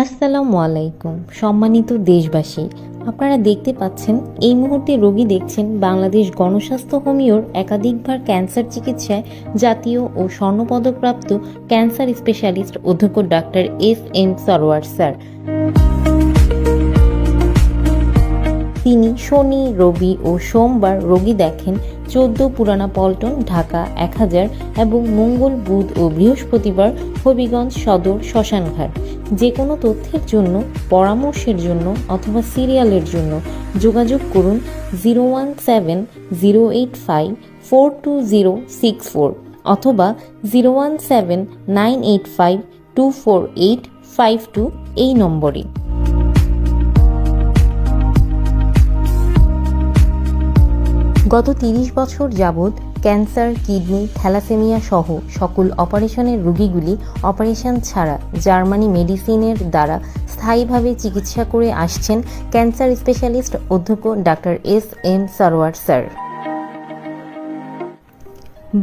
আসসালামু আলাইকুম সম্মানিত দেশবাসী, আপনারা দেখতে পাচ্ছেন এই মুহূর্তে রোগী দেখছেন বাংলাদেশ গণস্বাস্থ্য হোমিওর একাধিকবার ক্যান্সার চিকিৎসায় জাতীয় ও স্বর্ণপদকপ্রাপ্ত ক্যান্সার স্পেশালিস্ট অধ্যক্ষ ডাক্তার এস.এম. সরোয়ার স্যার। তিনি শনি, রবি ও সোমবার রোগী দেখেন 14 পুরানা পল্টন, ঢাকা 1000 এবং মঙ্গল, বুধ ও বৃহস্পতিবার হবিগঞ্জ সদর শ্মশানঘাট। যে কোনো তথ্যের জন্য, পরামর্শের জন্য অথবা সিরিয়ালের জন্য যোগাযোগ করুন 017-085-42064 অথবা 017-985-24852 এই নম্বরে। গত 30 বছর যাবৎ ক্যান্সার, কিডনি, থ্যালাসেমিয়া সহ সকল অপারেশনের রোগীগুলি অপারেশন ছাড়া জার্মানি মেডিসিনের দ্বারা স্থায়ীভাবে চিকিৎসা করে আসছেন ক্যান্সার স্পেশালিস্ট অধ্যক্ষ doctor SM. Sarwar sir.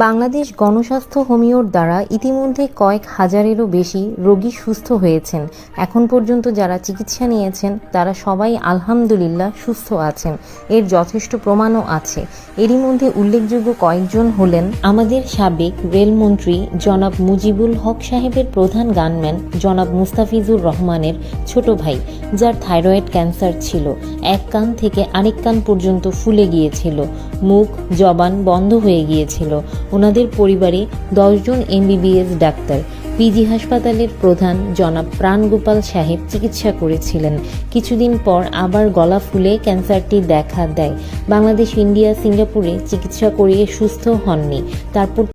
Bangladesh গণস্বাস্থ্য হোমিওর দ্বারা ইতিমধ্যে কয়েক হাজারেরও বেশি রোগী সুস্থ হয়েছেন। এখন পর্যন্ত যারা চিকিৎসা নিয়েছেন তারা সবাই আলহামদুলিল্লাহ সুস্থ আছেন। এর যথেষ্ট প্রমাণও আছে। এরই মধ্যে উল্লেখযোগ্য কয়েকজন হলেন আমাদের সাবেক রেলমন্ত্রী জনাব মুজিবুল হক সাহেবের প্রধান গানম্যান জনাব মুস্তাফিজুর রহমানের ছোট ভাই, যার থাইরয়েড ক্যান্সার ছিল। এক কান থেকে আরেক কান পর্যন্ত ফুলে গিয়েছিল, মুখ জবান বন্ধ হয়ে গিয়েছিল। ওনাদের পরিবারে 10 জন MBBS ডাক্তার। পিজি হাসপাতালের প্রধান জনাব প্রাণগোপাল সাহেব চিকিৎসা করেছিলেন। কিছুদিন পর আবার গলা ফুলে ক্যান্সারটি দেখা দেয়। বাংলাদেশ, ইন্ডিয়া, সিঙ্গাপুরে চিকিৎসা করিয়ে সুস্থ হননি। তারপর